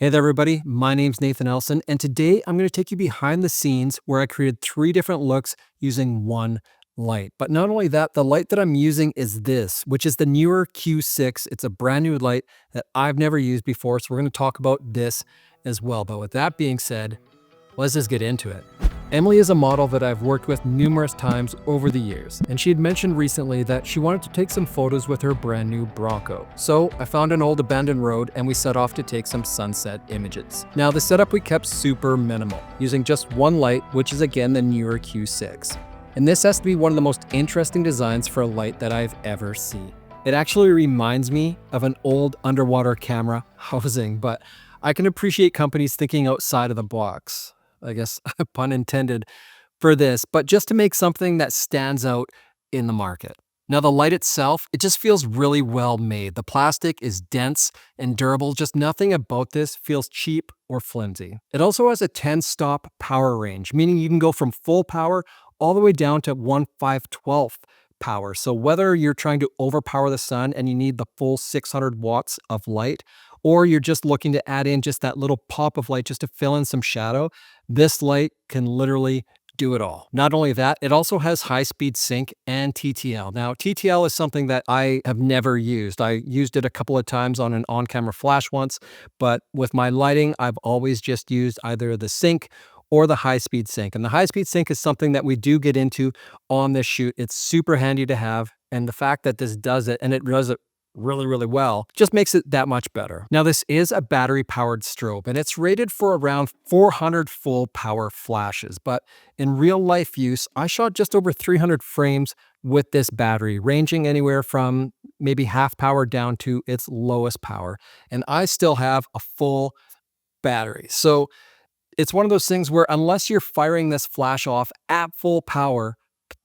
Hey there, everybody. My name's Nathan Elson, and today I'm going to take you behind the scenes where I created 3 different looks using one light. But not only that, the light that I'm using is this, which is the Neewer Q6. It's a brand new light that I've never used before, so we're going to talk about this as well. But with that being said, let's just get into it. Emily is a model that I've worked with numerous times over the years, and she had mentioned recently that she wanted to take some photos with her brand new Bronco. So I found an old abandoned road and we set off to take some sunset images. Now the setup we kept super minimal, using just one light, which is again the Neewer Q6. And this has to be one of the most interesting designs for a light that I've ever seen. It actually reminds me of an old underwater camera housing, but I can appreciate companies thinking outside of the box. I guess, pun intended, for this, but just to make something that stands out in the market. Now the light itself, it just feels really well made. The plastic is dense and durable, just nothing about this feels cheap or flimsy. It also has a 10-stop power range, meaning you can go from full power all the way down to 1/5/12 power. So whether you're trying to overpower the sun and you need the full 600 watts of light, or you're just looking to add in just that little pop of light just to fill in some shadow, this light can literally do it all. Not only that, it also has high-speed sync and TTL. Now, TTL is something that I have never used. I used it a couple of times on an on-camera flash once, but with my lighting, I've always just used either the sync or the high-speed sync. And the high-speed sync is something that we do get into on this shoot. It's super handy to have, and the fact that this does it, and it does it really well, just makes it that much better. Now this is a battery powered strobe and it's rated for around 400 full power flashes, but in real life use, I shot just over 300 frames with this battery, ranging anywhere from maybe half power down to its lowest power. And I still have a full battery. So it's one of those things where unless you're firing this flash off at full power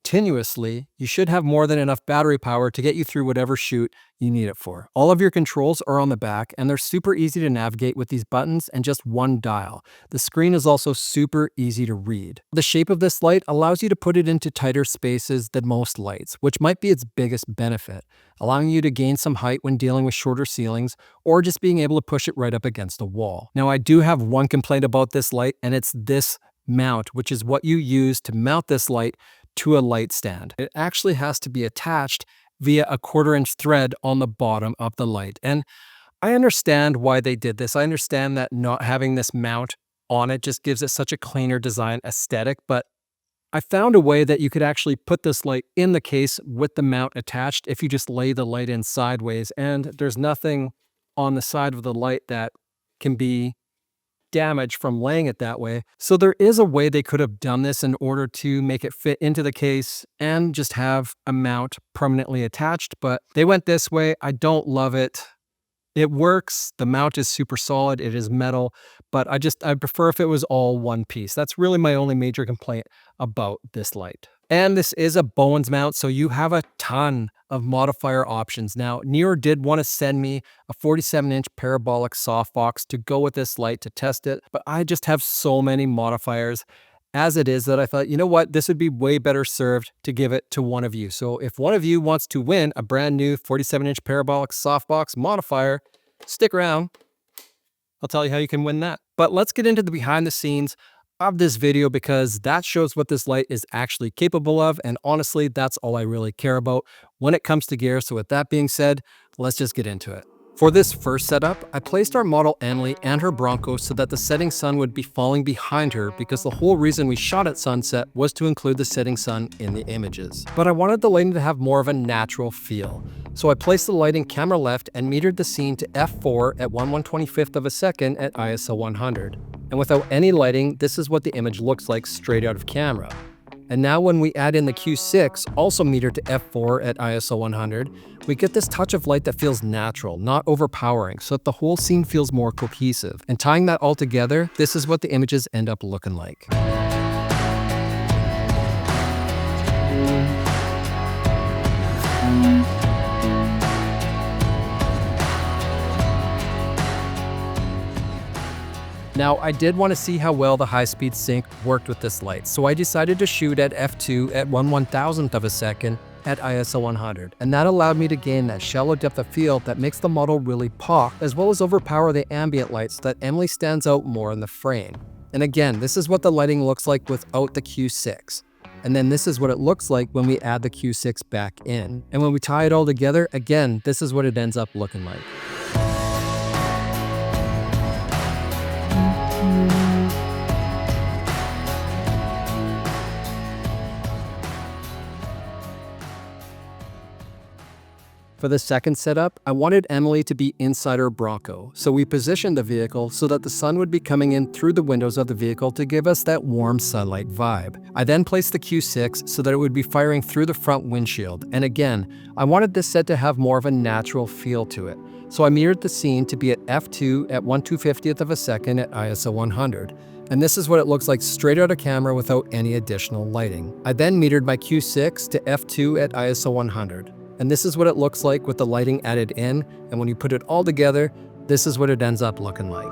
continuously, you should have more than enough battery power to get you through whatever shoot you need it for. All of your controls are on the back and they're super easy to navigate with these buttons and just one dial. The screen is also super easy to read. The shape of this light allows you to put it into tighter spaces than most lights, which might be its biggest benefit, allowing you to gain some height when dealing with shorter ceilings or just being able to push it right up against a wall. Now I do have one complaint about this light, and it's this mount, which is what you use to mount this light to a light stand. It actually has to be attached via a 1/4-inch thread on the bottom of the light. And I understand why they did this. I understand that not having this mount on it just gives it such a cleaner design aesthetic, but I found a way that you could actually put this light in the case with the mount attached if you just lay the light in sideways, and there's nothing on the side of the light that can be damage from laying it that way. So there is a way they could have done this in order to make it fit into the case and just have a mount permanently attached, but they went this way. I don't love it. It works. The mount is super solid. It is metal, but I prefer if it was all one piece. That's really my only major complaint about this light. And this is a Bowens mount, so you have a ton of modifier options. Now, Neewer did want to send me a 47-inch parabolic softbox to go with this light to test it, but I just have so many modifiers as it is that I thought, you know what, this would be way better served to give it to one of you. So if one of you wants to win a brand new 47-inch parabolic softbox modifier, stick around. I'll tell you how you can win that. But let's get into the behind the scenes of this video, because that shows what this light is actually capable of, and honestly, that's all I really care about when it comes to gear. So with that being said, let's just get into it. For this first setup, I placed our model Emily and her Bronco so that the setting sun would be falling behind her, because the whole reason we shot at sunset was to include the setting sun in the images. But I wanted the lighting to have more of a natural feel. So I placed the lighting camera left and metered the scene to f4 at 1/125th of a second at ISO 100. And without any lighting, this is what the image looks like straight out of camera. And now when we add in the Q6, also metered to f4 at ISO 100, we get this touch of light that feels natural, not overpowering, so that the whole scene feels more cohesive. And tying that all together, this is what the images end up looking like. Now, I did want to see how well the high-speed sync worked with this light, so I decided to shoot at f2 at 1/1000th of a second at ISO 100, and that allowed me to gain that shallow depth of field that makes the model really pop, as well as overpower the ambient light so that Emily stands out more in the frame. And again, this is what the lighting looks like without the Q6. And then this is what it looks like when we add the Q6 back in. And when we tie it all together, again, this is what it ends up looking like. For the second setup, I wanted Emily to be inside her Bronco, so we positioned the vehicle so that the sun would be coming in through the windows of the vehicle to give us that warm sunlight vibe. I then placed the Q6 so that it would be firing through the front windshield, and again, I wanted this set to have more of a natural feel to it. So I mirrored the scene to be at f2 at 1/250th of a second at ISO 100. And this is what it looks like straight out of camera without any additional lighting. I then metered my Q6 to f2 at ISO 100. And this is what it looks like with the lighting added in, and when you put it all together, this is what it ends up looking like.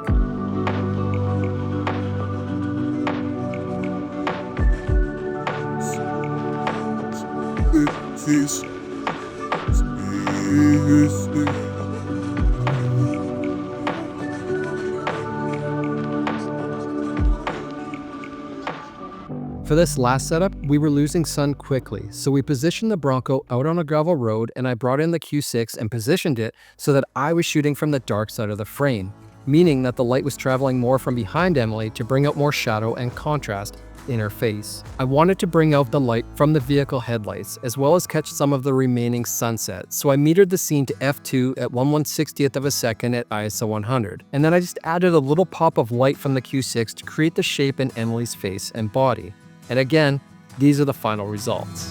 For this last setup, we were losing sun quickly, so we positioned the Bronco out on a gravel road and I brought in the Q6 and positioned it so that I was shooting from the dark side of the frame, meaning that the light was traveling more from behind Emily to bring out more shadow and contrast in her face. I wanted to bring out the light from the vehicle headlights as well as catch some of the remaining sunset, so I metered the scene to f2 at 1/160th of a second at ISO 100. And then I just added a little pop of light from the Q6 to create the shape in Emily's face and body. And again, these are the final results.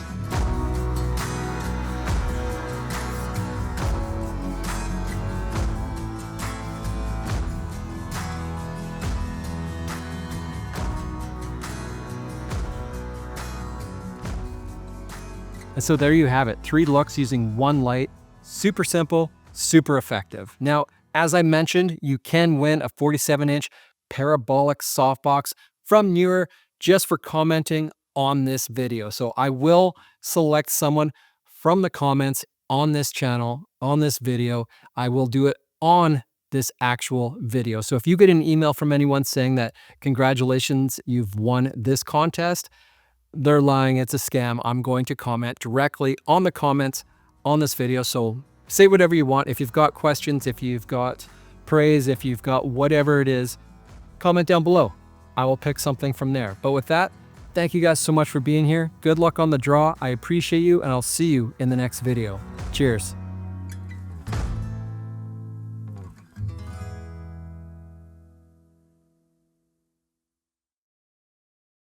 And so there you have it, 3 looks using one light. Super simple, super effective. Now, as I mentioned, you can win a 47-inch parabolic softbox from Neewer just for commenting on this video. So I will select someone from the comments on this channel, on this video. I will do it on this actual video. So if you get an email from anyone saying that congratulations, you've won this contest, they're lying, it's a scam. I'm going to comment directly on the comments on this video. So say whatever you want. If you've got questions, if you've got praise, if you've got whatever it is, comment down below. I will pick something from there. But with that, thank you guys so much for being here. Good luck on the draw. I appreciate you, and I'll see you in the next video. Cheers.